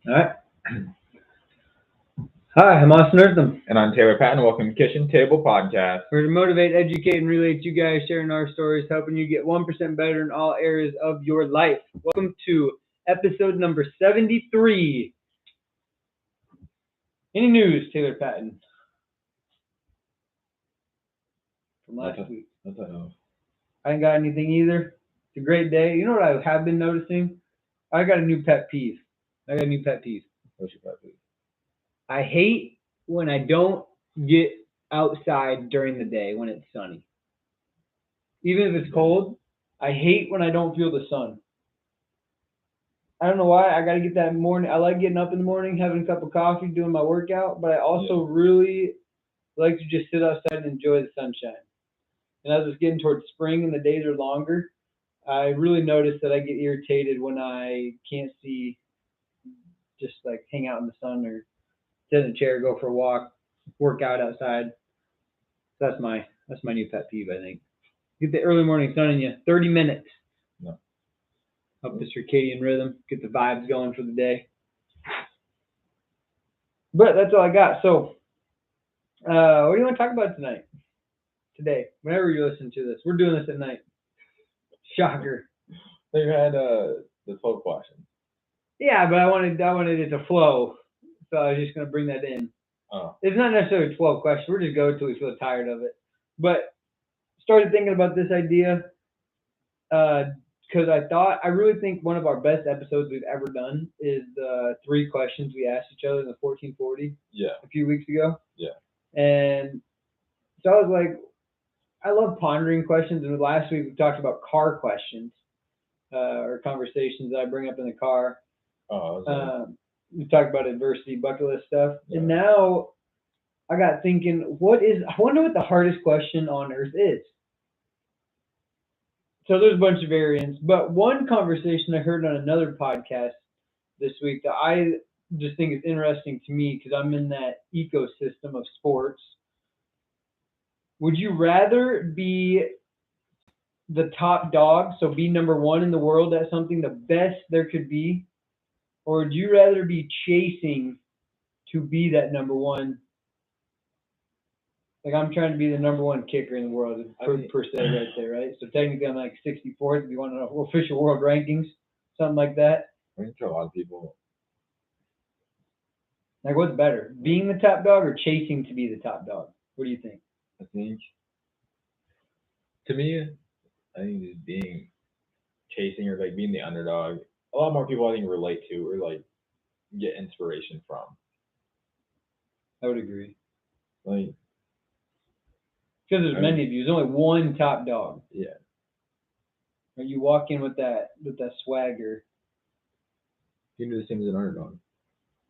All right. Hi, I'm Austin Eartham. And I'm Taylor Patton. Welcome to Kitchen Table Podcast. We're to motivate, educate, and relate to you guys, sharing our stories, helping you get 1% better in all areas of your life. Welcome to episode number 73. Any news, Taylor Patton? From last week. I ain't got anything either. It's a great day. You know what I have been noticing? I got a new pet peeve. What's your pet peeve? I hate when I don't get outside during the day when it's sunny. Even if it's cold, I hate when I don't feel the sun. I don't know why. I got to get that morning. I like getting up in the morning, having a cup of coffee, doing my workout, but I also really like to just sit outside and enjoy the sunshine. And as it's getting towards spring and the days are longer, I really notice that I get irritated when I can't see, just like hang out in the sun or sit in a chair, go for a walk, work out outside. That's my new pet peeve, I think. Get the early morning sun in you, 30 minutes. No. Up the circadian rhythm, get the vibes going for the day. But that's all I got. So, what do you want to talk about today, whenever you listen to this? We're doing this at night. Shocker. So you had the 12 questions. Yeah, but I wanted it to flow, so I was just gonna bring that in. Oh. It's not necessarily 12 questions. We're just going till we feel tired of it. But started thinking about this idea because I really think one of our best episodes we've ever done is the 3 questions we asked each other in the 1440 a few weeks ago. Yeah. And so I was like, I love pondering questions. And last week we talked about car questions or conversations that I bring up in the car. Oh, we talked about adversity, bucket list stuff. Yeah. And now I got thinking, I wonder what the hardest question on earth is. So there's a bunch of variants, but one conversation I heard on another podcast this week that I just think is interesting to me because I'm in that ecosystem of sports. Would you rather be the top dog, so be number 1 in the world at something, the best there could be, or would you rather be chasing to be that number 1? Like I'm trying to be the number 1 kicker in the world per se right there, right? So technically I'm like 64th if you want to know official world rankings, something like that. I think for a lot of people. Like what's better, being the top dog or chasing to be the top dog? What do you think? I think, to me, just chasing or like being the underdog, a lot more people I think relate to or like get inspiration from. I would agree. Like, because there's many of you. There's only one top dog. Yeah. Or you walk in with that swagger. You can do the same as an underdog.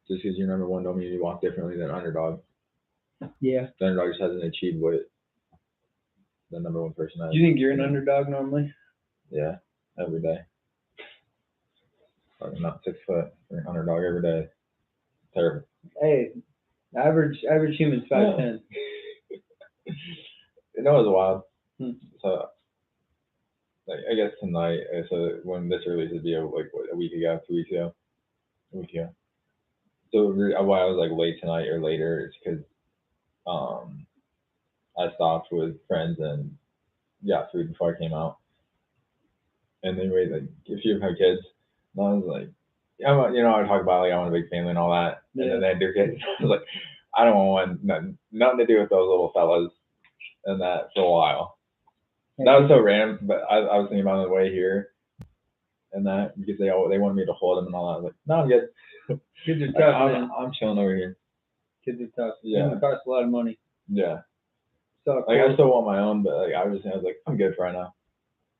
Just because you're number 1 don't mean you walk differently than an underdog. Yeah. The underdog just hasn't achieved what the number 1 person has. Do you think you're an underdog normally? Yeah, every day. Probably not 6 foot. You're an underdog every day. Terrible. Hey, average human's 5'10". It was wild. So, like, I guess tonight. So when this releases, be a week ago, 2 weeks ago, a week ago. So why I was like late tonight or later is because I stopped with friends and got food before I came out. And anyway, like a few of my kids, and I was like, I talk about like I want a big family and all that, and then they had their kids. I was like, I don't want nothing to do with those little fellas, and that for a while. That was so random, but I was thinking about it on the way here, and that because they wanted me to hold them and all that. I was like, no, I'm good. Kids are tough. I'm chilling over here. Kids are tough. Yeah. It costs a lot of money. Yeah. So like I still want my own, but like I was like, I'm good for right now.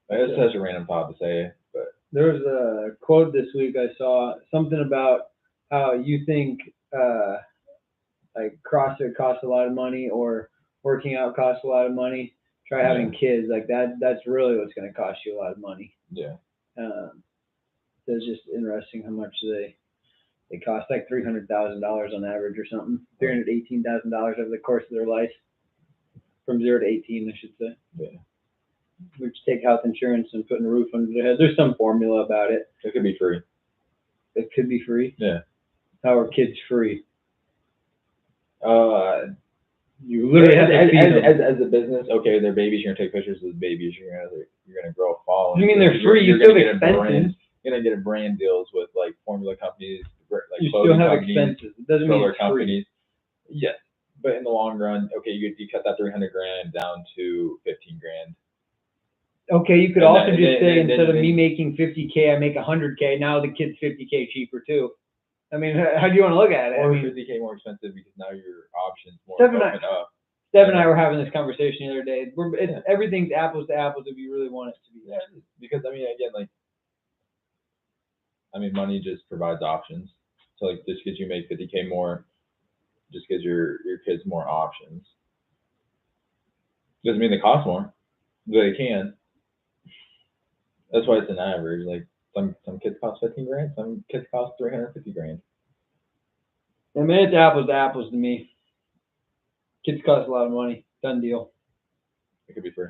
Like, it's such a random thought to say, but there was a quote this week I saw, something about how you think like CrossFit costs a lot of money or working out costs a lot of money. Try having kids. Like that's really what's going to cost you a lot of money. Yeah. So it's just interesting how much they cost, like $300,000 on average or something. $318,000 over the course of their life, from 0 to 18, I should say. Yeah. Which take health insurance and putting a roof under their head. There's some formula about it. It could be free. It could be free. Yeah. How are kids free? You literally have to feed them. as a business, okay, they're babies. You're gonna take pictures of the babies. You're gonna grow a following. You mean they're free? You still have expenses. You're gonna get a brand deals with like formula companies, like You clothing still have companies, expenses. It doesn't mean solar it's free. companies. Yes, but in the long run, okay, you cut that $300,000 down to $15,000. Okay, you could And also that- just say and instead of then- me making $50K, I make $100K. Now the kid's $50K cheaper too. I mean, how do you want to look at it? Or I mean, $50K more expensive because now your options more Steph and open up. Steph and I were having this conversation the other day. Yeah. Everything's apples to apples if you really want it to be. Yeah, because I mean, again, like, I mean, money just provides options. So like, just because you make $50K more, just because your kids more options, doesn't mean they cost more. But they can. That's why it's an average. Like some kids cost $15,000, some kids cost $350,000. I mean, it's apples to apples to me. Kids cost a lot of money. Done deal. It could be free.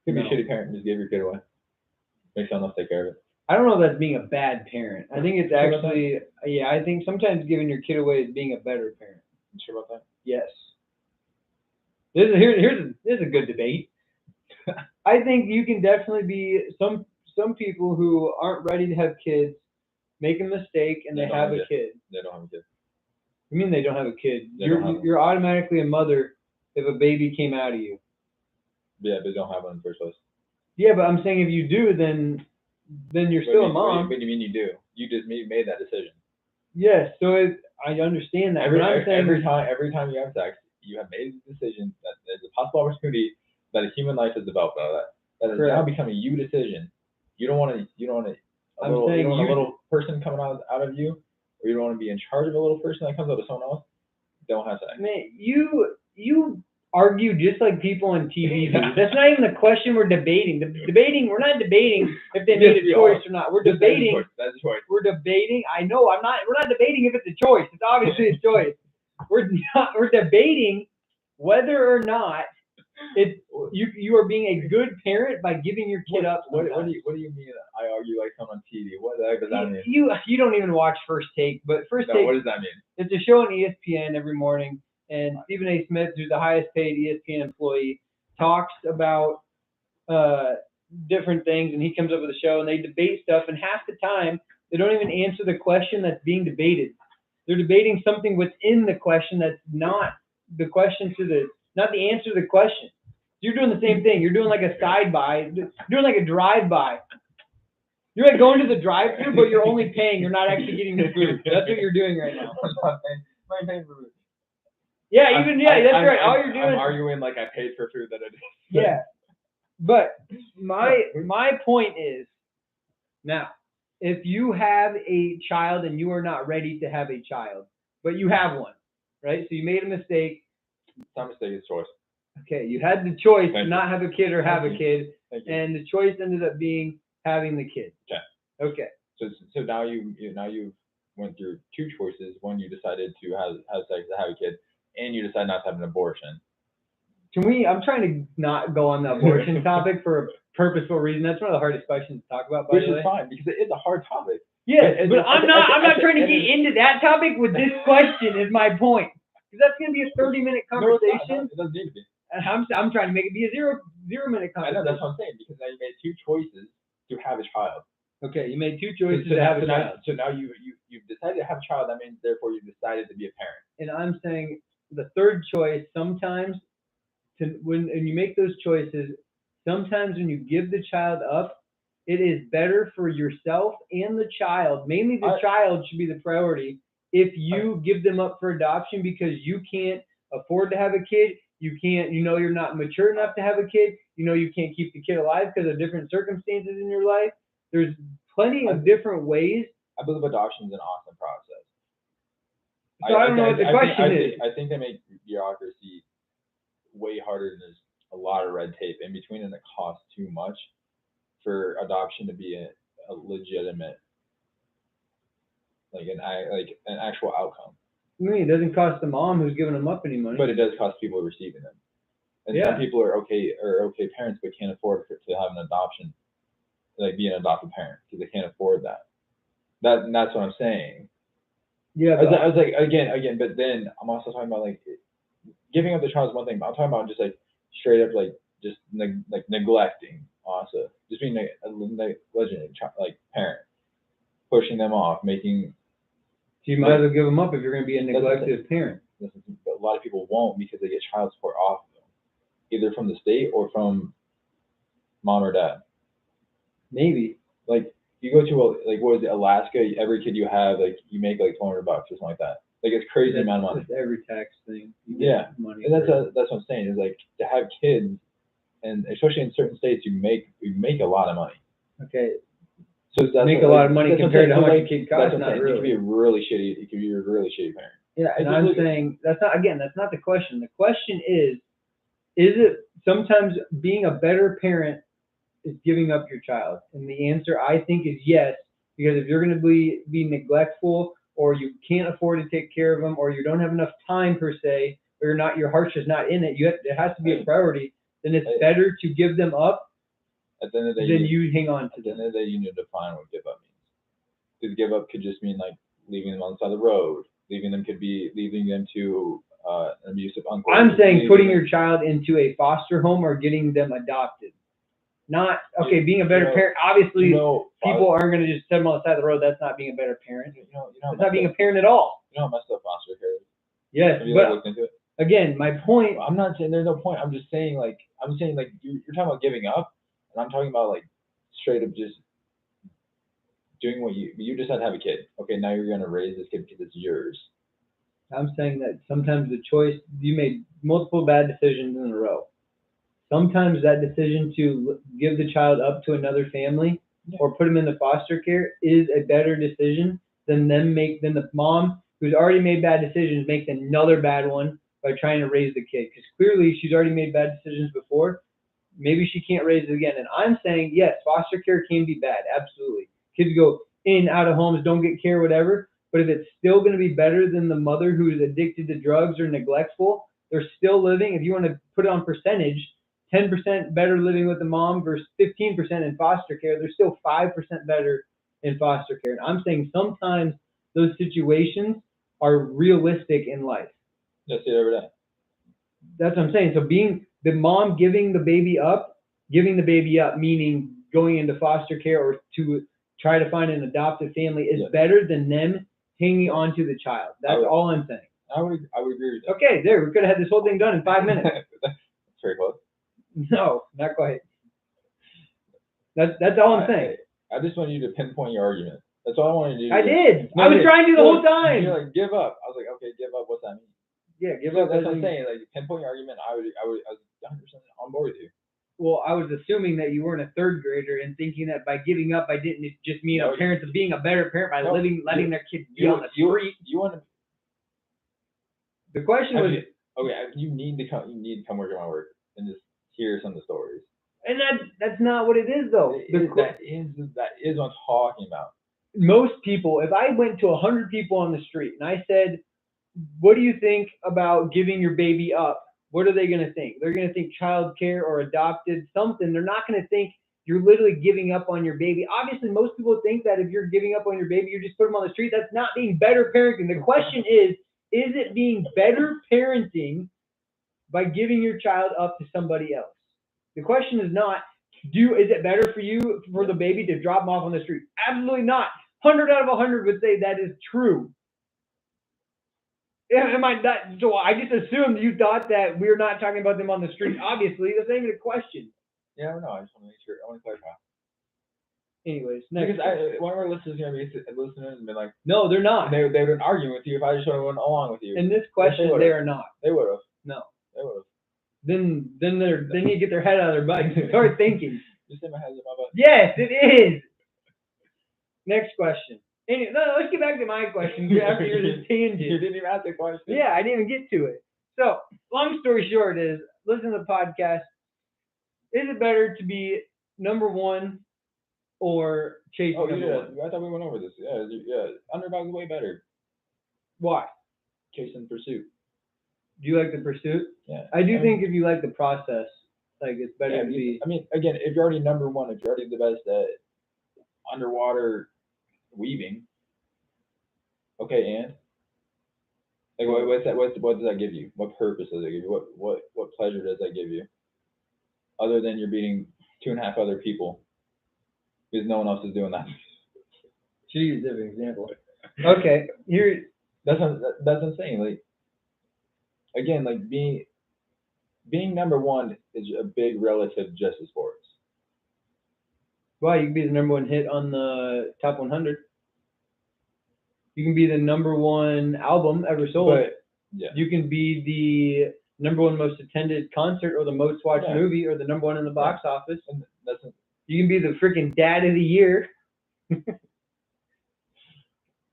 Could be a No. shitty parent and just give your kid away. Make someone else take care of it. I don't know if that's being a bad parent. I think it's Sure about actually, yeah, I think sometimes giving your kid away is being a better parent. You sure about that? Yes. Here's a good debate. I think you can definitely be some people who aren't ready to have kids make a mistake and they don't have have a it. kid. They don't have a kid. I mean, they don't have a kid. They don't have one. You're automatically a mother if a baby came out of you. Yeah, but they don't have one in the first place. Yeah, but I'm saying if you do, then you're still a mom. What do you mean you do? You just made that decision. Yes, so I understand that. Every but time you have sex, you have made the decision that there's a possible opportunity that a human life is developed out of that. That is Correct. now becoming a you decision. You don't want a I'm little, saying you don't want you- a little person coming out of you, or you don't want to be in charge of a little person that comes out of someone else. Don't have sex. Man, you argue just like people on TV do. That's not even the question we're debating. We're not debating if they made Yes, a we choice are. or not. We're That's a debating. choice. That's a choice. We're debating. I know. We're not debating if it's a choice. It's obviously a choice. We're debating whether or not you are being a good parent by giving your kid up. What do you mean? I argue like someone on TV. What the heck does that mean? You don't even watch First Take, but First No, Take. what does that mean? It's a show on ESPN every morning, and Stephen A. Smith, who's the highest paid ESPN employee, talks about different things, and he comes up with a show, and they debate stuff, and half the time they don't even answer the question that's being debated. They're debating something within the question that's not the question not the answer to the question. You're doing the same thing. You're doing like a doing like a drive-by. You're like going to the drive-thru, but you're only paying. You're not actually getting the food. That's what you're doing right now. I'm paying for food. Yeah, that's right. All you're doing. I'm arguing like I paid for food that I did. Yeah, but my point is, now, if you have a child and you are not ready to have a child, but you have one, right? So you made a mistake. It's not a mistake, it's choice. Okay, you had the choice to Thank not have a kid or have Thank a kid, Thank you. and the choice ended up being having the kid. Okay. So now you went through two choices. One, you decided to have sex to have a kid, and you decided not to have an abortion. I'm trying to not go on the abortion topic for a purposeful reason. That's one of the hardest questions to talk about, by Which the way. is fine because it is a hard topic. Yes, but I'm not trying to and get into that topic with this question is my point. Because that's going to be a 30-minute No, it's not. conversation. It doesn't need to be. And I'm trying to make it be a zero-minute I know, conversation. that's what I'm saying, because now you made two choices to have a child. Okay, you made two choices to have a child. So now you've decided to have a child, that means therefore you've decided to be a parent. And I'm saying the third choice, sometimes when you make those choices, sometimes when you give the child up, it is better for yourself and the child. Mainly the child should be the priority if you give them up for adoption because you can't afford to have a kid. You're not mature enough to have a kid. You can't keep the kid alive because of different circumstances in your life. There's plenty of different ways. I believe adoption is an awesome process. So I don't know what the question is. I think they make bureaucracy way harder than there's a lot of red tape in between, and it costs too much for adoption to be a legitimate, like an actual outcome. I mean, it doesn't cost the mom who's giving them up any money. But it does cost people receiving them. And some people are okay parents, but can't afford to have an adoption, like be an adopted parent, because they can't afford that. That's what I'm saying. Yeah, I was like, again, but then I'm also talking about like giving up the child is one thing, but I'm talking about just like straight up like just like neglecting also, just being a negligent like parent, pushing them off, making. so you might as well give them up if you're going to be a That's the thing. neglective parent. But a lot of people won't because they get child support off them, either from the state or from mom or dad. Maybe. Like you go to like what is it, Alaska? Every kid you have, like you make like $200 or something like that. Like it's crazy amount of money. That's every tax thing. You get Yeah, money. and that's what I'm saying is like to have kids, and especially in certain states, you make a lot of money. Okay. So that's Make a lot of money compared to how much a kid costs. Not really. It could be a really shitty. It could be a really shitty parent. Yeah, and I'm saying that's not the question. The question is it sometimes being a better parent is giving up your child? And the answer I think is yes, because if you're going to be neglectful, or you can't afford to take care of them, or you don't have enough time per se, or your heart's just not in it, it has to be a priority. Then it's better to give them up. At the end of the day, then you hang on to them. At the end of the day, you need to define what give up means. Because give up could just mean like leaving them on the side of the road. Leaving them could be leaving them to an abusive uncle. I'm saying putting your child into a foster home or getting them adopted. Not being a better parent. Obviously, people aren't going to just set them on the side of the road. That's not being a better parent. It's not being a parent at all. You know how messed up foster care is. Yes, Have you but looked into it? Again, my point. I'm not saying there's no point. I'm just saying like you're talking about giving up, and I'm talking about like straight up just doing what you just had to have a kid. Okay, now you're gonna raise this kid because it's yours. I'm saying that sometimes the choice, you made multiple bad decisions in a row. Sometimes that decision to give the child up to another family or put them into foster care is a better decision than the mom who's already made bad decisions makes another bad one by trying to raise the kid. Because clearly she's already made bad decisions before. Maybe she can't raise it again. And I'm saying, yes, foster care can be bad. Absolutely. Kids go in, out of homes, don't get care, whatever. But if it's still going to be better than the mother who is addicted to drugs or neglectful, they're still living. If you want to put it on percentage, 10% better living with the mom versus 15% in foster care, they're still 5% better in foster care. And I'm saying sometimes those situations are realistic in life. That's it every day. That's what I'm saying. So being the mom giving the baby up, meaning going into foster care or to try to find an adoptive family is better than them hanging on to the child. That's all I'm saying. I would agree with that. Okay, there. We could have had this whole thing done in 5 minutes. That's very close. No, not quite. That's all I'm saying. I just want you to pinpoint your argument. That's all I wanted to do. I did. I was trying to the whole time. You're like, give up. I was like, okay, give up. What's that mean? Yeah, give up. That's what I'm saying. Like, pinpoint your argument. I was 100% on board with you. Well, I was assuming that you weren't a third grader and thinking that by giving up, I didn't just mean a parent being a better parent by letting their kids be on the street. You want to. The question was. Okay, you need to come work at my work and just hear some of the stories. And that's not what it is, though. That is what I'm talking about. Most people, if I went to 100 people on the street and I said, what do you think about giving your baby up? What are they going to think? They're going to think child care or adopted something. They're not going to think you're literally giving up on your baby. Obviously, most people think that if you're giving up on your baby, you just put them on the street. That's not being better parenting. The question is it being better parenting by giving your child up to somebody else? The question is not, is it better for the baby to drop them off on the street? Absolutely not. 100 out of 100 would say that is true. So I just assumed you thought that we're not talking about them on the street. Obviously, that's not even a question. Yeah, I don't know. I just want to make sure. I want to clarify. Anyways, next. Because one of our listeners is going to be listening and be like, no, they're not. They would have been arguing with you if I just would have went along with you. In this question, they are not. They would have. No. They would have. Then they need to get their head out of their butt and start thinking. Just say my head's in my butt. Yes, it is. Next question. Anyway, let's get back to my question after your tangent. You didn't even ask the question. Yeah, I didn't even get to it. So, long story short is, listen to the podcast. Is it better to be number one or chasing number one? I thought we went over this. Yeah. Underdog is way better. Why? Chasing pursuit. Do you like the pursuit? Yeah. I think if you like the process, like it's better to be. I mean, again, if you're already number one, if you're already the best at underwater weaving, okay, and Like what's that? What does that give you? What purpose does it give you? What pleasure does that give you? Other than you're beating 2.5 other people, because no one else is doing that. Should use a different example. Okay, here. That's insane. Like again, like being number one is a big relative just to sports. Well, you can be the number one hit on the top 100. You can be the number one album ever sold. But yeah, You can be the number one most attended concert or the most watched Yeah. movie or the number one in the box office. and that's You can be the freaking dad of the year.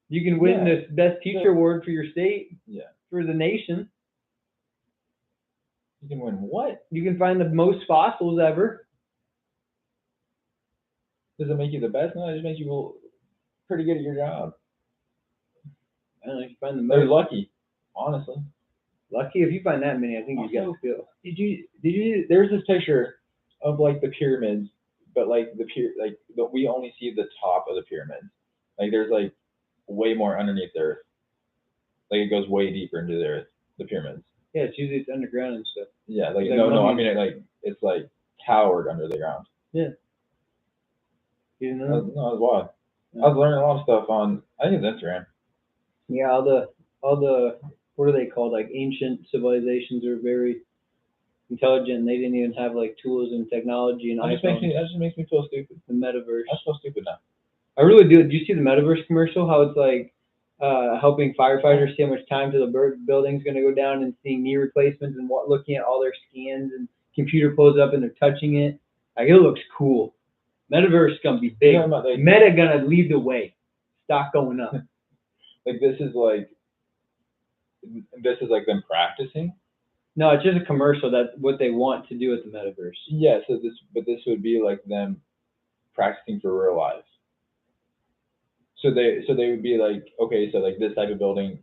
You can win Yeah. this best teacher award for your state, yeah. for the nation. You can win what? You can find the most fossils ever. Does it make you the best? No, it just makes you pretty good at your job. I don't know, if you find the They're most. lucky, honestly. Lucky if you find that many, I think you got Also, skill. Did you? There's this picture of like the pyramids, but like we only see the top of the pyramids. Like there's like way more underneath the earth. Like it goes way deeper into the earth, the pyramids. Yeah, it's usually it's underground and stuff. Yeah, like Like no, I mummies. mean it's like towered under the ground. Yeah. You That know? was wild. I was learning a lot of stuff on, I think it's Instagram. Yeah, all the what are they called? Like ancient civilizations are very intelligent. They didn't even have like tools and technology and That iPhones. just makes me feel stupid. The metaverse. I feel stupid now. I really do. Do you see the metaverse commercial? How it's like helping firefighters see how much time to the building's going to go down and seeing knee replacements and looking at all their scans and computer pulls up and they're touching it. Like it looks cool. Metaverse is gonna be big. You know, like, Meta gonna lead the way. Stock going up. like this is like them practicing. No, it's just a commercial. That's what they want to do at the metaverse. Yeah, so this would be like them practicing for real life. So they would be like, okay, so like this type of building.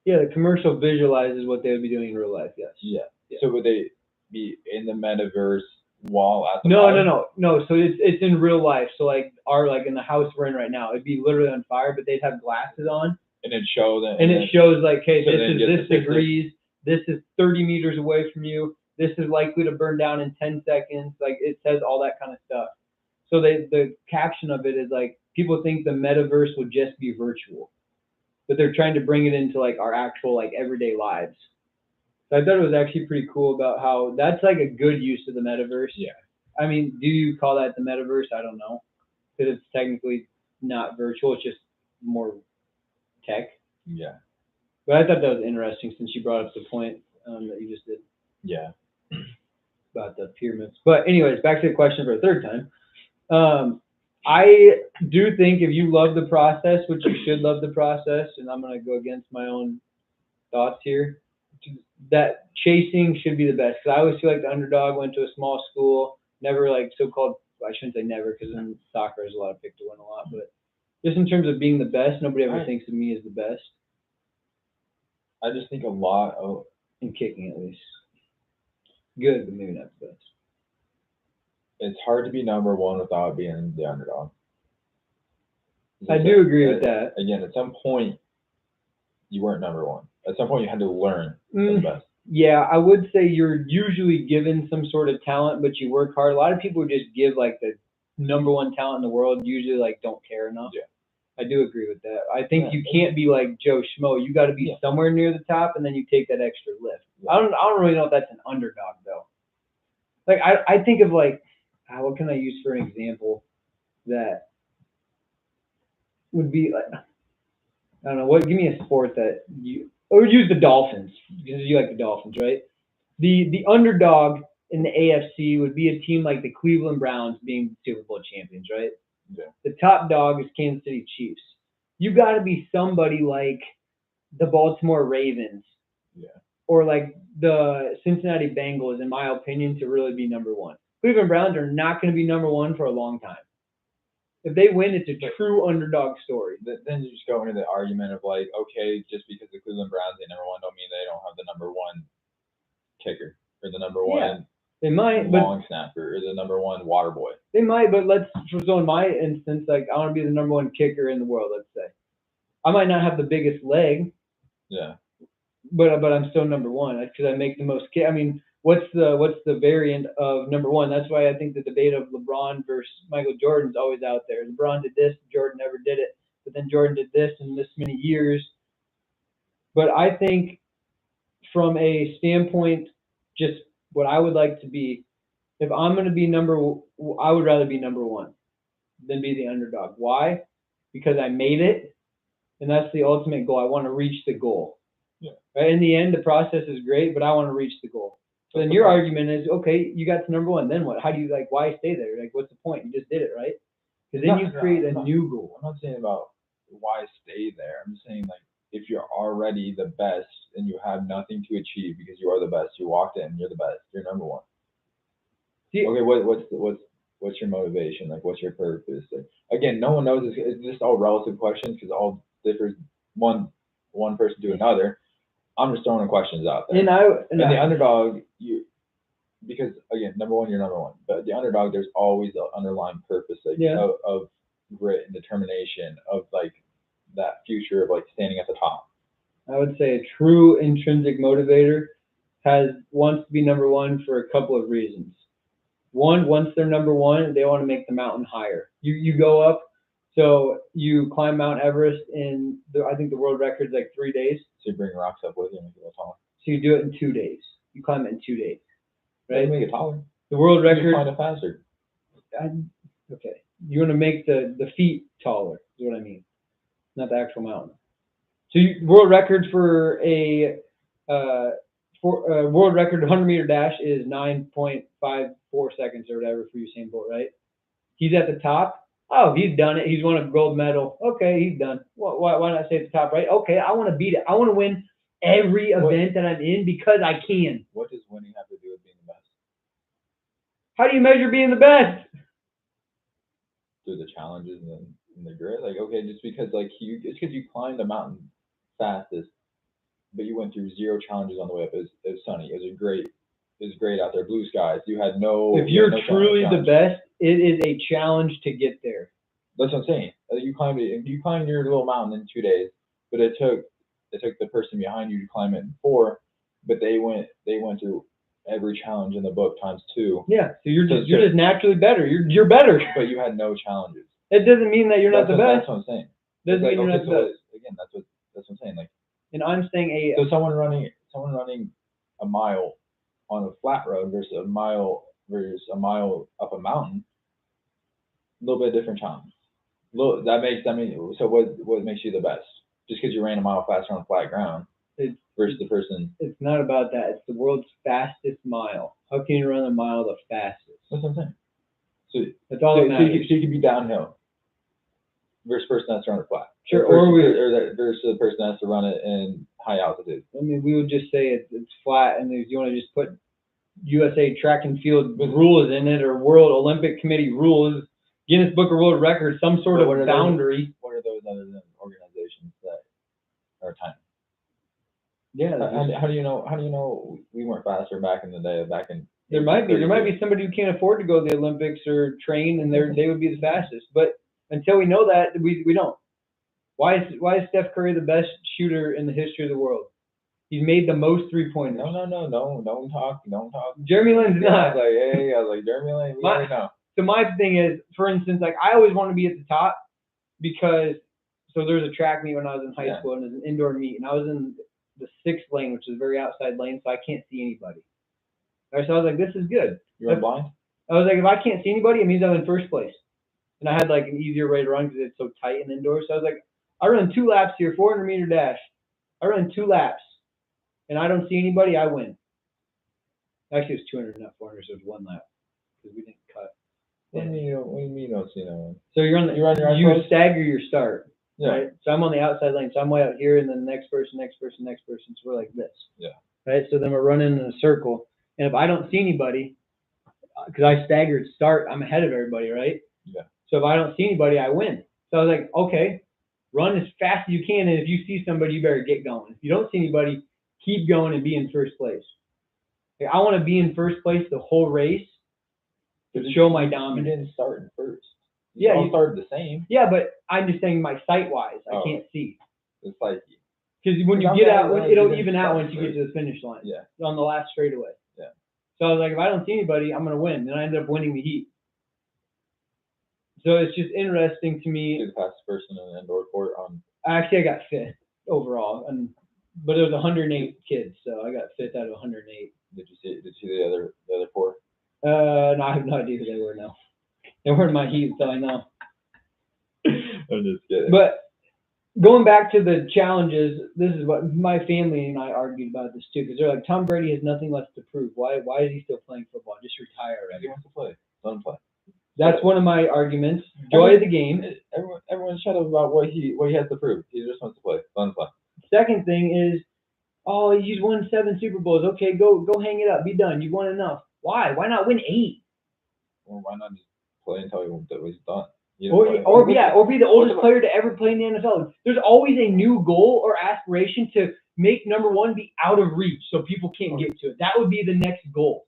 Yeah, the commercial visualizes what they would be doing in real life. Yes. Yeah. Yeah. So would they be in the metaverse while at the No. So it's in real life. So like in the house we're in right now, it'd be literally on fire, but they'd have glasses on. And it show them. And it shows like, hey, so this then is get this the picture. degrees. This is 30 meters away from you. This is likely to burn down in 10 seconds. Like it says all that kind of stuff. So the caption of it is like, people think the metaverse would just be virtual, but they're trying to bring it into like our actual like everyday lives. So I thought it was actually pretty cool about how that's like a good use of the metaverse. Yeah. I mean, do you call that the metaverse? I don't know, because it's technically not virtual. It's just more tech. Yeah. But I thought that was interesting since you brought up the point that you just did Yeah. about the pyramids. But anyways, back to the question for a third time. I do think if you love the process, which you should love the process, and I'm going to go against my own thoughts here, that chasing should be the best. Because I always feel like the underdog went to a small school, never like so-called, I shouldn't say never, because in soccer there's a lot of pick to win a lot, but just in terms of being the best, nobody ever thinks of me as the best. I just think a lot of, in kicking at least. Good, but maybe not the best. it's hard to be number one without being the underdog. I do agree with that. Again, at some point, you weren't number one. At some point, you had to learn from the best. Yeah, I would say you're usually given some sort of talent, but you work hard. A lot of people just give like the number one talent in the world, usually like don't care enough. Yeah. I do agree with that. I think you can't be like Joe Schmo. You got to be somewhere near the top, and then you take that extra lift. Yeah. I don't really know if that's an underdog though. Like I think of like, what can I use for an example that would be like, I don't know, what, give me a sport that or use the Dolphins, because you like the Dolphins, right? The underdog in the AFC would be a team like the Cleveland Browns being Super Bowl champions, right? Yeah. The top dog is Kansas City Chiefs. You got to be somebody like the Baltimore Ravens. Yeah. Or like the Cincinnati Bengals, in my opinion, to really be number one. Cleveland Browns are not going to be number one for a long time. If they win, it's a true underdog story. Then you just go into the argument of like, okay, just because the Cleveland Browns ain't number one, don't mean they don't have the number one kicker or the number one they might, long snapper or the number one water boy. They might, but so in my instance, like I want to be the number one kicker in the world, let's say. I might not have the biggest leg. Yeah. but I'm still number one because I make the most. I mean, what's the variant of number one? That's why I think the debate of LeBron versus Michael Jordan's always out there. LeBron did this, Jordan never did it, but then Jordan did this in this many years. But I think from a standpoint, just what I would like to be, if I'm going to be I would rather be number one than be the underdog. Why? Because I made it, and that's the ultimate goal. I want to reach the goal. Yeah. Right? In the end, the process is great, but I want to reach the goal. So then your argument is, okay, you got to number one. Then what? How do you why stay there? Like, what's the point? You just did it, right? Because then you create a new goal. I'm not saying about why stay there. I'm just saying if you're already the best and you have nothing to achieve because you are the best, you walked in, you're the best, you're number one. See, okay, what's your motivation? What's your purpose? Again, no one knows. It's just all relative questions because all differs one person to another. I'm just throwing questions out there. And the underdog, because again, number one, you're number one. But the underdog, there's always an underlying purpose of grit and determination, of that future of standing at the top. I would say a true intrinsic motivator wants to be number one for a couple of reasons. One, once they're number one, they want to make the mountain higher. You go up, so you climb Mount Everest in I think the world record's 3 days. So you bring rocks up with you and make it taller. So you do it in 2 days. You climb it in 2 days. Right? You make it taller. The world record. You climb it faster. Okay. You want to make the feet taller, is what I mean. Not the actual mountain. So world record for a world record 100-meter dash is 9.54 seconds or whatever for Usain Bolt, right? He's at the top. Oh, he's done it. He's won a gold medal. Okay, he's done. Why not stay at the top, right? Okay, I want to beat it. I want to win every event that I'm in because I can. What does winning have to do with being the best? How do you measure being the best? Through the challenges and the grit. Okay, just because it's because you climbed the mountain fastest, but you went through 0 challenges on the way up. It was sunny. It was great out there. Blue skies. You had no. If you're truly the best, it is a challenge to get there. That's what I'm saying. You climbed your little mountain in 2 days, but it took the person behind you to climb it in 4. But they went through every challenge in the book times 2. Yeah. So you're just naturally better. You're better. But you had no challenges. It doesn't mean that you're not the best. That's what I'm saying. Doesn't mean you're not the best. Again, that's what I'm saying. And I'm saying so someone running a mile on a flat road versus a mile up a mountain, a little bit different challenge. So what makes you the best? Just because you ran a mile faster on flat ground versus the person. It's not about that. It's the world's fastest mile. How can you run a mile the fastest? That's what I'm saying. So that's all that matters. So you could be downhill versus the person that's running flat. Sure, versus the person that has to run it in high altitude. I mean, we would just say it's flat, and if you want to just put USA Track and Field rules in it, or World Olympic Committee rules, Guinness Book of World Records, some sort of boundary. What are those other than organizations that are tiny? Yeah. How do you know we weren't faster back in the day? There might be somebody who can't afford to go to the Olympics or train, and they would be the fastest. But until we know that, we don't. Why is Steph Curry the best shooter in the history of the world? He's made the most 3-pointers. No, don't talk. Jeremy Lin's not. I was like, Jeremy Lin, we already know. So my thing is, for instance, I always want to be at the top because, so there was a track meet when I was in high school, and it was an indoor meet, and I was in the 6th lane, which is a very outside lane, so I can't see anybody. All right, so I was like, this is good. You're blind? I was like, if I can't see anybody, it means I'm in first place. And I had an easier way to run because it's so tight and indoors. So I was like, I run 2 laps here, 400-meter dash. I run 2 laps, and I don't see anybody, I win. Actually, it's 200, not 400, so it's 1 lap because we didn't cut. What do you mean you don't see no one? So you stagger your start. Yeah. Right? So I'm on the outside lane, so I'm way out here, and then the next person. So we're like this. Yeah. Right? So then we're running in a circle, and if I don't see anybody, because I staggered start, I'm ahead of everybody, right? Yeah. So if I don't see anybody, I win. So I was like, okay, run as fast as you can, and if you see somebody, you better get going. If you don't see anybody, keep going and be in first place. I want to be in first place the whole race to show my dominance. You didn't start in first. You started the same. Yeah, but I'm just saying my sight-wise, I can't see. The psyche. Because when you I'm get glad out, that it'll you even didn't out stop once you get to the finish line. Yeah. On the last straightaway. Yeah. So I was like, if I don't see anybody, I'm gonna win. And I ended up winning the heat. So it's just interesting to me. You're the fastest person in an indoor court on. Actually, I got fifth overall, but it was 108 kids, so I got fifth out of 108. Did you see the other four? No, I have no idea who they were now. They weren't my heat, so I know. I'm just kidding. But going back to the challenges, this is what my family and I argued about this too, because they're like, Tom Brady has nothing left to prove. Why is he still playing football? Just retire already. He wants to play. Let him play. That's one of my arguments. Joy of the game. Everyone's shut up about what he has to prove. He just wants to play. Let him play. Second thing is, oh, he's won 7 Super Bowls. Okay, go hang it up. Be done. You've won enough. Why? Why not win 8? Well, why not just play until he's done? Or be the oldest player to ever play in the NFL. There's always a new goal or aspiration to make number one be out of reach so people can't get to it. That would be the next goal.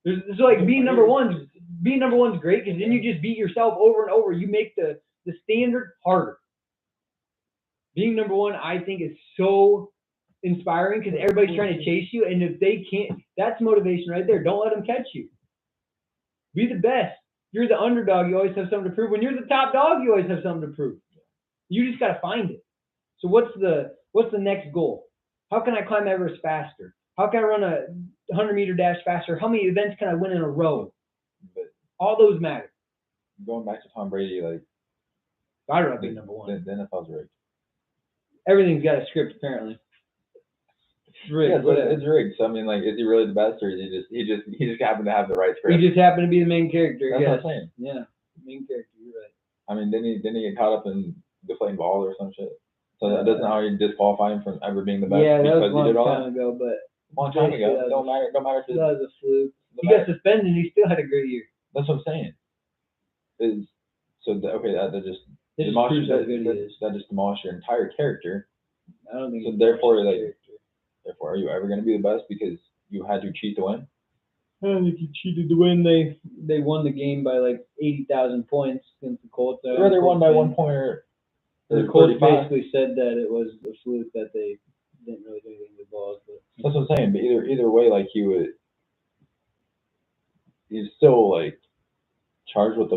So like being number one's great because then you just beat yourself over and over. You make the standard harder. Being number one, I think, is so inspiring because everybody's trying to chase you, and if they can't, that's motivation right there. Don't let them catch you. Be the best. You're the underdog. You always have something to prove. When you're the top dog, you always have something to prove. You just got to find it. So what's the next goal? How can I climb Everest faster? How can I run a 100-meter dash faster? How many events can I win in a row? But all those matter. Going back to Tom Brady, like I'd rather be number one. The NFL's rigged. Everything's got a script apparently. It's rigged. Yeah, but it's rigged. So I mean, like, is he really the best, or is he just happened to have the right script? He just happened to be the main character. That's yes. what I'm saying. Yeah, main character. You're right. I mean, didn't he get caught up in deflating balls or some shit? So that doesn't already disqualify him from ever being the best. Yeah, that because was a long he did all time that? ago, but Long time ago. Don't matter if that it's was a fluke. He got suspended and he still had a great year. That's what I'm saying. That just It just demolishes proves how good he is. that just demolishes your entire character. I don't think. So therefore, are you ever going to be the best because you had to cheat to win? I don't think he cheated to win. They won the game by like 80,000 points against the Colts. Or they won by 1 point or the Colts basically said that it was a fluke that they didn't really do anything with balls. But that's what I'm saying. But either way, like he's still like charged with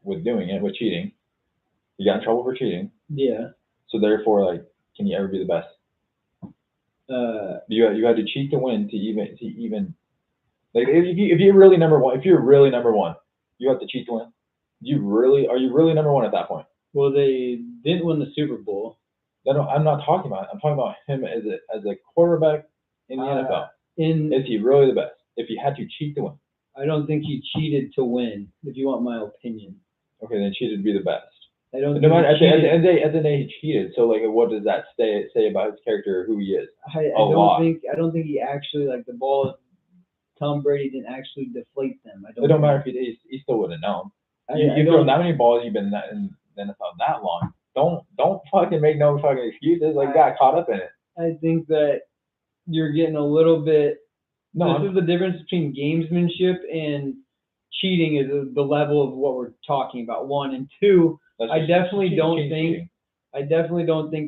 with doing it, with cheating. He got in trouble for cheating. Yeah. So therefore, like, can you ever be the best? You had to cheat to win to even like if you're really number one, you have to cheat to win. Are you really number one at that point? Well, they didn't win the Super Bowl. I'm not talking about it. I'm talking about him as a quarterback in the NFL. Is he really the best? If he had to cheat to win. I don't think he cheated to win, if you want my opinion. Okay, then cheated to be the best. I don't. No matter at the end of the day, he cheated. So like, what does that say about his character or who he is? I don't think he actually, like, the ball. Tom Brady didn't actually deflate them. It don't matter if he still wouldn't know. You've thrown that many balls. You've been in the NFL that long. Don't fucking make no fucking excuses. Like, got caught up in it. I think that you're getting a little bit. No, this is the difference between gamesmanship and cheating. Is the level of what we're talking about. 1 and 2. I definitely don't think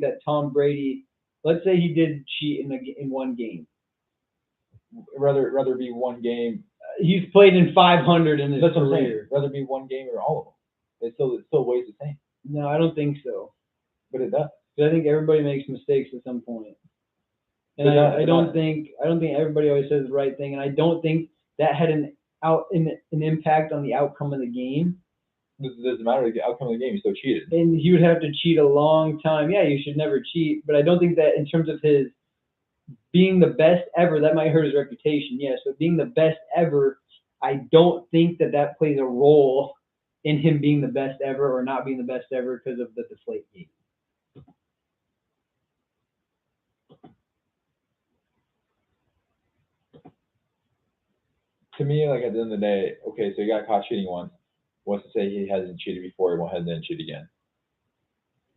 that Tom Brady. Let's say he did cheat in one game. Rather be one game. He's played in 500 in his career. What I'm saying. Rather be one game or all of them. It still weighs the same. No, I don't think so. But it does. Because I think everybody makes mistakes at some point. And I don't think everybody always says the right thing, and I don't think that had an impact on the outcome of the game. It doesn't matter the outcome of the game. He still cheated. And he would have to cheat a long time. Yeah, you should never cheat. But I don't think that in terms of his being the best ever, that might hurt his reputation. Yes, but being the best ever, I don't think that plays a role in him being the best ever or not being the best ever because of the deflate game. To me, like, at the end of the day, okay, so he got caught cheating once. What's to say he hasn't cheated before? He won't have then cheat again.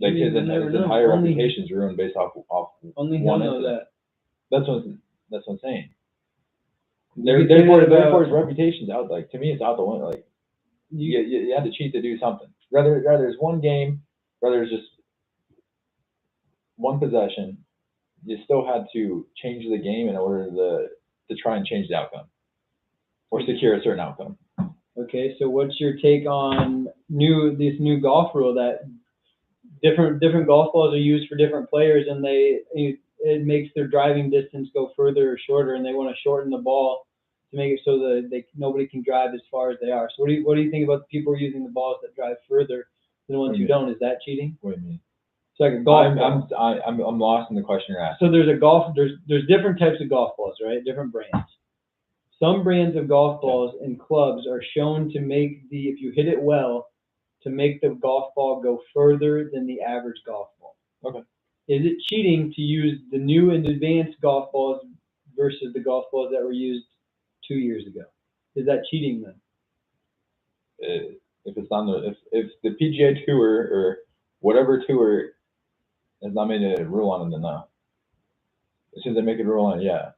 Like, his entire reputation's ruined based off only one he'll know incident. that. That's what I'm saying. Therefore, his reputation's out. Like, to me, it's out the window. Like, you had to cheat to do something. Whether it's one game, whether it's just one possession, you still had to change the game in order to try and change the outcome or secure a certain outcome. Okay, so what's your take on this new golf rule that different golf balls are used for different players, and it makes their driving distance go further or shorter, and they want to shorten the ball to make it so that nobody can drive as far as they are. So what do you think about the people using the balls that drive further than the ones who don't? Is that cheating? What do you mean? It's like a golf ball. ball. I'm lost in the question you're asking. So there's different types of golf balls, right? Different brands. Some brands of golf balls and clubs are shown to make if you hit it well, to make the golf ball go further than the average golf ball. Okay. Is it cheating to use the new and advanced golf balls versus the golf balls that were used 2 years ago? Is that cheating then? If it's on if the PGA Tour or whatever tour has not made a rule on it, then no. As soon as they make a rule on it, yeah.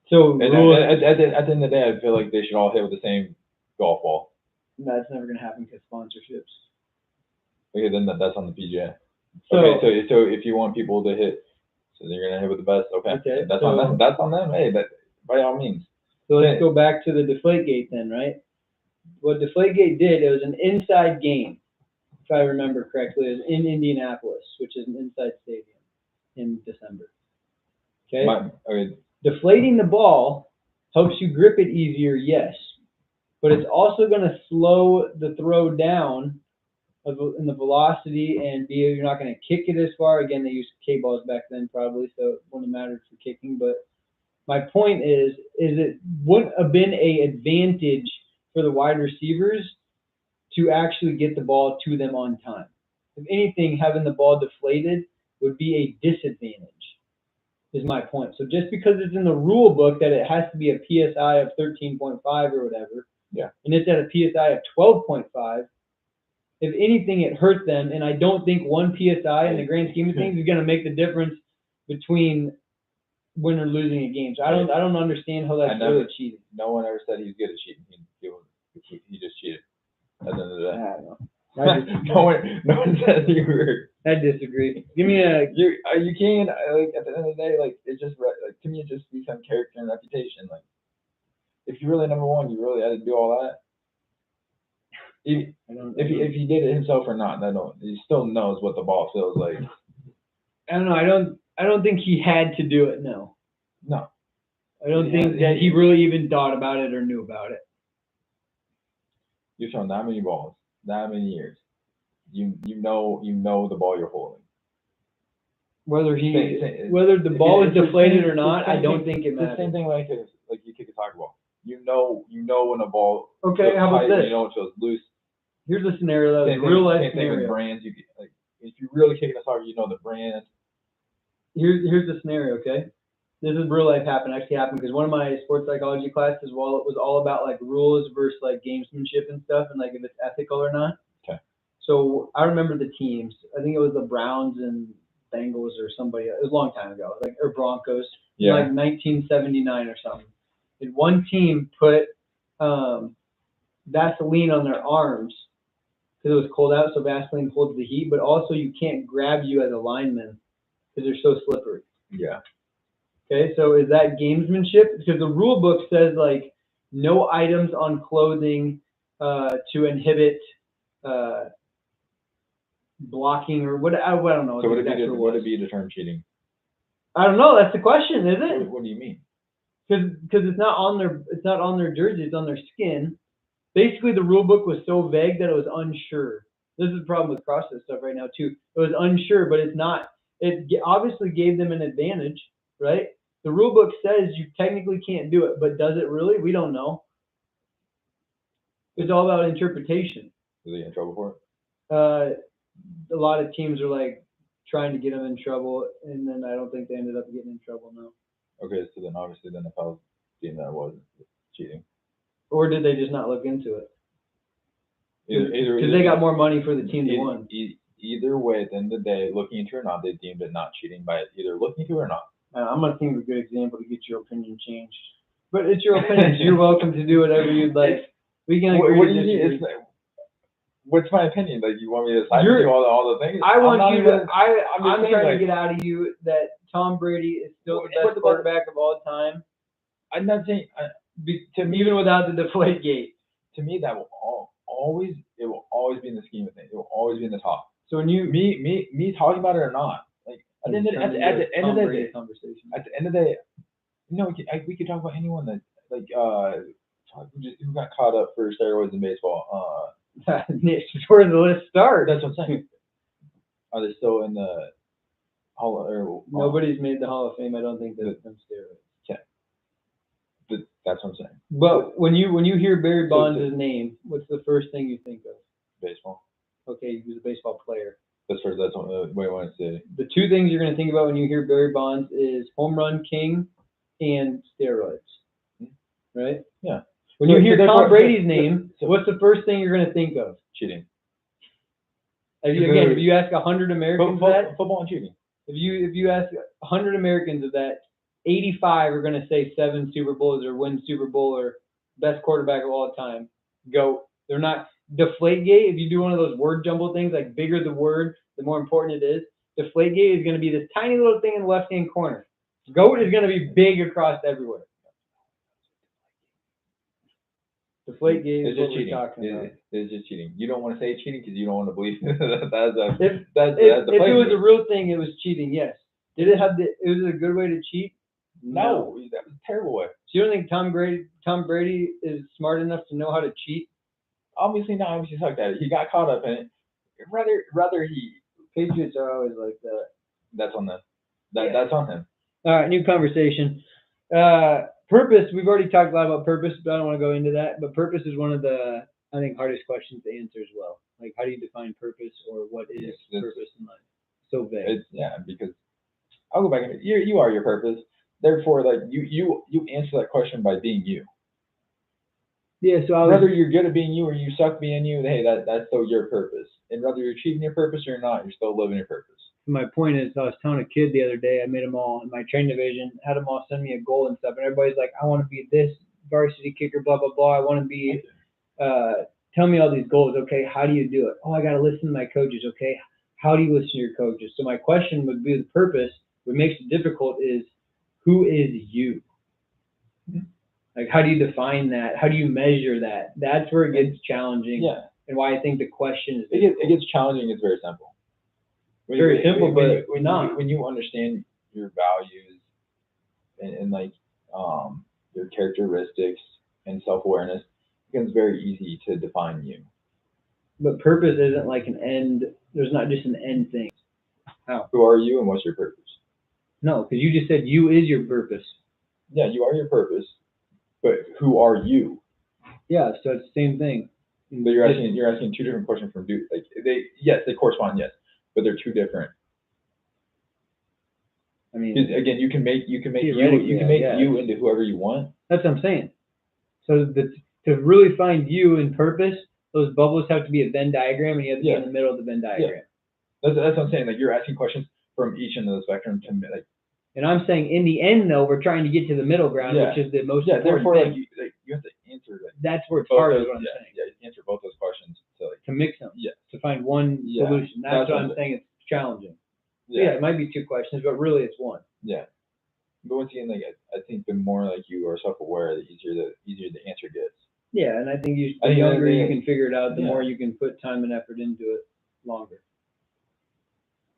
So at the end of the day, I feel like they should all hit with the same golf ball. That's never going to happen because sponsorships. Okay, then that's on the PGA. So, okay, so if you want people to hit, so they're gonna hit with the best. Okay, that's on them. That's on them. Hey, that by all means. So let's go back to the Deflategate then, right? What Deflategate did, it was an inside game, if I remember correctly. It was in Indianapolis, which is an inside stadium, in December. Okay. Deflating the ball helps you grip it easier, yes, but it's also going to slow the throw down in the velocity, and you're not going to kick it as far. Again, they used K-balls back then probably, so it wouldn't have mattered for kicking. But my point is it wouldn't have been an advantage for the wide receivers to actually get the ball to them on time. If anything, having the ball deflated would be a disadvantage, is my point. So just because it's in the rule book that it has to be a PSI of 13.5 or whatever, and it's at a PSI of 12.5, if anything, it hurt them. And I don't think one PSI in the grand scheme of things is going to make the difference between win or losing a game. So I don't understand how that's really cheating. No one ever said he's good at cheating. He just cheated. At the end of the day. I don't know. No one said you were. I disagree. Give me a. You can't at the end of the day, it's just to me it just becomes character and reputation. If you're really number one, you really had to do all that. If he did it himself or not, he still knows what the ball feels like. I don't know. I don't think he had to do it. No. I don't think that he really even thought about it or knew about it. You've shown that many balls, that many years. You know the ball you're holding. Whether the ball is deflated or not, I don't think it matters. It's the same thing like you kick a soccer ball. You know when a ball. Okay, how about this? You know it feels loose. Here's a scenario that was a real life scenario. With brands, if you really kick a soccer, you know the brand. Here's the scenario, okay? This is real life actually happened because one of my sports psychology classes, it was all about rules versus gamesmanship and stuff, and if it's ethical or not. Okay. So I remember the teams. I think it was the Browns and Bengals or somebody. It was a long time ago, or Broncos. Yeah. 1979 or something. And one team put Vaseline on their arms because it was cold out, so Vaseline holds the heat. But also, you can't grab you as a lineman because they're so slippery. Yeah. Okay, so is that gamesmanship? Because the rule book says no items on clothing to inhibit blocking or what? I don't know. So would it be a term cheating? I don't know. That's the question, is it? What do you mean? Because it's not on their jersey. It's on their skin. Basically, the rule book was so vague that it was unsure. This is the problem with CrossFit stuff right now too. It was unsure, but it's not. It obviously gave them an advantage, right? The rule book says you technically can't do it, but does it really? We don't know. It's all about interpretation. Is he in trouble for it? A lot of teams are trying to get him in trouble, and then I don't think they ended up getting in trouble now. Okay, so then obviously if I was seeing that was cheating. Or did they just not look into it? Because they got more money for the team that won. Either way, at the end of the day, looking into it or not, they deemed it not cheating by either looking into it or not. I'm going to think of a good example to get your opinion changed. But it's your opinion, so you're welcome to do whatever you'd like. We can agree. What do you mean? what's my opinion? Like, you want me to side You're- with you all the things? I want you to. I'm I'm saying, trying like, to get out of you that Tom Brady is still the What best about- quarterback of all time, I'm not saying to me. even without the deflate gate. To me, that will always be in the scheme of things. It will always be in the top. So when you Me talking about it or not, like at the end of the day, conversation. at the end of the day, we could talk about anyone that like who got caught up for steroids in baseball. It's where the list starts. That's what I'm saying. Are they still in the Hall or Nobody's made the Hall of Fame. I don't think that's from steroids. That's what I'm saying. But when you hear Barry So- Bonds' name, what's the first thing you think of? Baseball. Okay, he was a baseball player. That's what I want to say. The two things you're going to think about when you hear Barry Bonds is home run king and steroids, right? Yeah. When you So hear therefore- Tom Brady's so- name, so- what's the first thing you're going to think of? Cheating. If you ask 100 Americans that, Football and cheating. if you ask 100 Americans of that, 85 are going to say 7 Super Bowls or win Super Bowl or best quarterback of all time. GOAT. They're not Deflategate. If you do one of those word jumble things, like bigger the word, the more important it is. Deflategate is going to be this tiny little thing in the left-hand corner. GOAT is going to be big across everywhere. Deflategate is It's what just we're cheating. talking about. It's just cheating. You don't want to say cheating because you don't want to believe that's If the it was a real thing, it was cheating. Yes. Did it have it was a good way to cheat? No, that was a terrible way. So you don't think Tom Brady is smart enough to know how to cheat? Obviously not. Obviously sucked at it. He got caught up in it. Rather he. Patriots are always like that. That's on them. Yeah. That's on him. All right, new conversation. Purpose. We've already talked a lot about purpose, but I don't want to go into that. But purpose is one of the, I think, hardest questions to answer as well. Like, how do you define purpose, or what is Yes, purpose in life? So vague. Because I'll go back and you are your purpose. Therefore, like you answer that question by being you. Yeah. So I was, Whether you're good at being you or you suck being you, hey, that's still your purpose. And whether you're achieving your purpose or not, you're still living your purpose. my point is, I was telling a kid the other day, I made them all in my training division, had them all send me a goal and stuff, and everybody's like, I want to be this varsity kicker, blah blah blah. I want to be. Tell me all these goals. Okay, how do you do it? Oh, I got to listen to my coaches. Okay, how do you listen to your coaches? So my question would be the purpose. What makes it difficult is, who is you? Like, how do you define that? How do you measure that? That's where it gets challenging. Yeah. And why I think the question is It gets challenging. It's very simple. Very simple, but when you understand your values and like your characteristics and self-awareness, it becomes very easy to define you. But purpose isn't like an end. There's not just an end thing. Who are you and what's your purpose? No, because you just said you is your purpose. Yeah, you are your purpose, but who are you? Yeah, so it's the same thing. But you're asking two different questions from dude. Like they correspond, yes, but they're two different. I mean, 'Cause again, you can make you Theoretically, yeah. you into whoever you want. that's what I'm saying. So to really find you in purpose, those bubbles have to be a Venn diagram, and you have to be in the middle of the Venn diagram. That's what I'm saying. Like, you're asking questions from each end of the spectrum to like. And I'm saying in the end, though, we're trying to get to the middle ground, Yeah. which is the most Yeah, important therefore, thing. you have to answer like That's where it's both hard, those, is what I'm yeah, saying. yeah, you answer both those questions. So like, To mix them, yeah, to find one Yeah, solution. That's that's what what I'm I'm saying. It's challenging. Yeah, it might be two questions, but really it's one. yeah. But once again, like I think the more like you are self-aware, the easier the answer gets. Yeah, and I think the I think younger they- you can figure it out, the yeah. more you can put time and effort into it longer.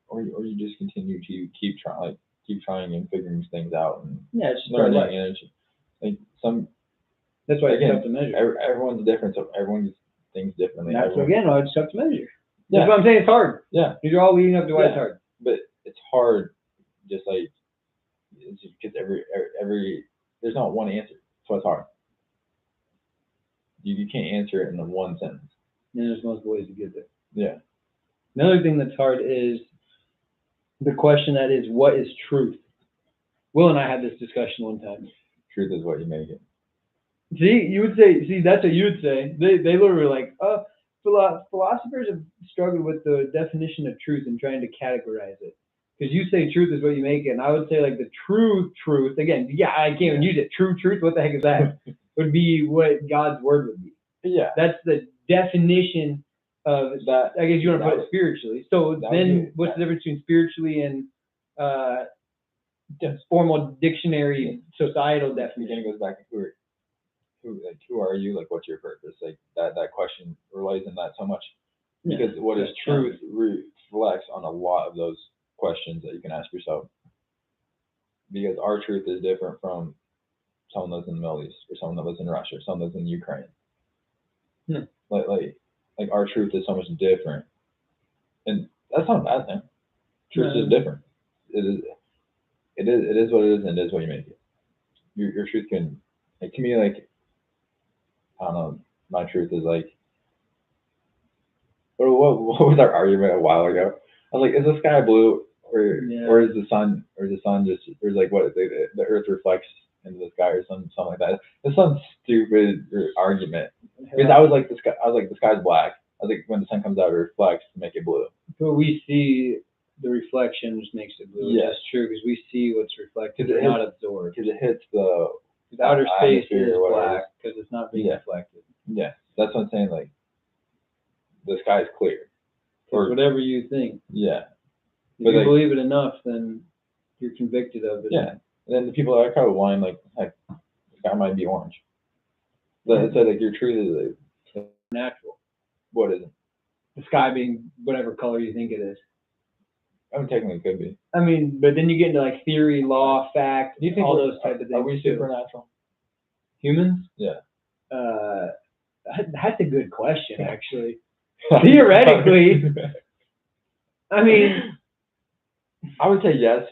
Or you just continue to keep trying and figuring things out and Yeah, it's just our learning. life. And it's like some That's why it's again, tough to measure. everyone's different, so everyone does things differently. And that's again why it's tough to measure. Yeah. That's what I'm saying. It's hard. Yeah, These are all leading up to why it's Yeah. hard. but it's hard. Just like it's just because every there's not one answer, so it's hard. You can't answer it in the one sentence. And there's multiple ways to get there. Yeah. Another thing that's hard is the question that is, what is truth? Will and I had this discussion one time. Truth is what you make it. See, that's what you would say. They literally were like, philosophers have struggled with the definition of truth and trying to categorize it. Because you say truth is what you make it, and I would say like the true truth, again, yeah, I can't even use it. True truth, what the heck is that? Would be what God's word would be. Yeah. That's the definition that. I guess you want to put it spiritually. So that then, would be- what's the difference between spiritually and just formal dictionary societal Again, definition? it goes back to who are you? Like, what's your purpose? Like that question relies in that so much because what is truth reflects on a lot of those questions that you can ask yourself. Because our truth is different from someone that's in the Middle East or someone that lives in Russia or someone that's in Ukraine. Like our truth is so much different, and that's not a bad thing. Truth is different. It is what it is, and it is what you make it. Your truth can, like, to me, like, I don't know, my truth is like, what was our argument a while ago? I was like, is the sky blue or is the sun just, or is like what the earth reflects into the sky or something like that? It's some stupid argument because I was like the sky's black. I was like, when the sun comes out, it reflects to make it blue. But we see the reflection just makes it blue. Yes. That's true because we see what's reflected, Because not absorbed. Because it hits the Outer space atmosphere is or whatever. black because it's not being reflected. Yeah, that's what I'm saying. Like, the sky is clear. Or whatever you think. Yeah. If But you like, believe it enough, then you're convicted of it. Yeah. And then the people that are kind of lying, like, heck, the sky might be orange. But it's like your truth is like, Natural. what is it? The sky being whatever color you think it is. I mean, technically it could be. I mean, but then you get into like theory, law, fact, Do you think all we're- those type of things. Are we too. supernatural? Humans? Yeah. That's a good question, actually. Theoretically, I mean, I would say yes,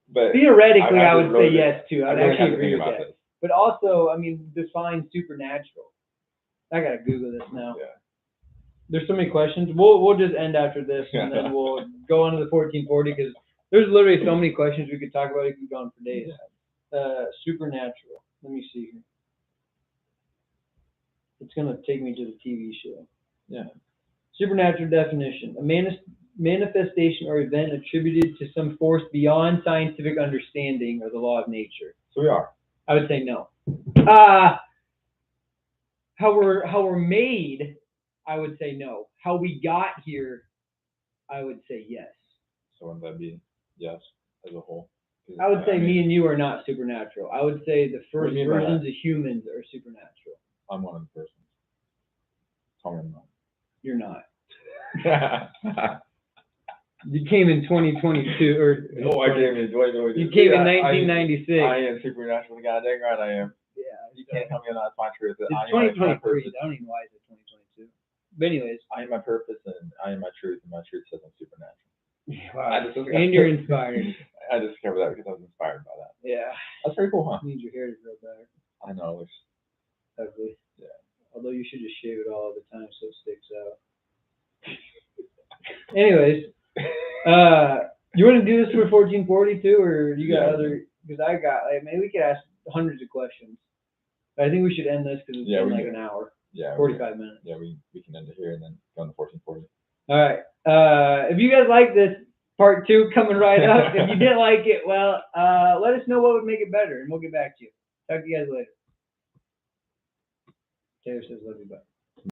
but theoretically, I would say really- yes too. I'd I really have actually to agree think with about that. this. But also, I mean, define supernatural. I gotta Google this now. Yeah. There's so many questions. We'll just end after this, and then we'll go on to the 1440 because there's literally so many questions we could talk about. We could go on for days. Supernatural. Let me see here. It's gonna take me to the TV show. Yeah. Supernatural definition: a manifestation or event attributed to some force beyond scientific understanding or the law of nature. So we are. I would say no. How we're made, I would say no. How we got here, I would say yes. So wouldn't that be yes as a whole? I would say mean, me and you are not supernatural. I would say the What first do you mean by versions of humans are supernatural. I'm one of the persons. Tell me You're not. I'm You came in 2022, or Oh, I came in. you came in 1996. I am supernatural. God dang right I am. Yeah, You can't tell me that's my truth. it's I am my 2023. purpose. I don't even know why it's 2022. But anyways, I am my purpose and I am my truth, and my truth says I'm supernatural. wow. And you're inspired. I discovered that because I was inspired by that. Yeah. That's pretty cool, huh? Needs your hair to grow back. I know. It looks Ugly. Yeah. Although you should just shave it all the time so it sticks out. Anyways, you want to do this for 1442, or you got Yeah. other? Because I got, like, maybe we could ask hundreds of questions. But I think we should end this because it's Yeah, been we like can. an hour, Yeah. 45 minutes. Yeah, we can end it here and then go on to 1440. All right. If you guys like this, part 2 coming right up. If you didn't like it, well, let us know what would make it better, and we'll get back to you. Talk to you guys later. Taylor says love you, bye.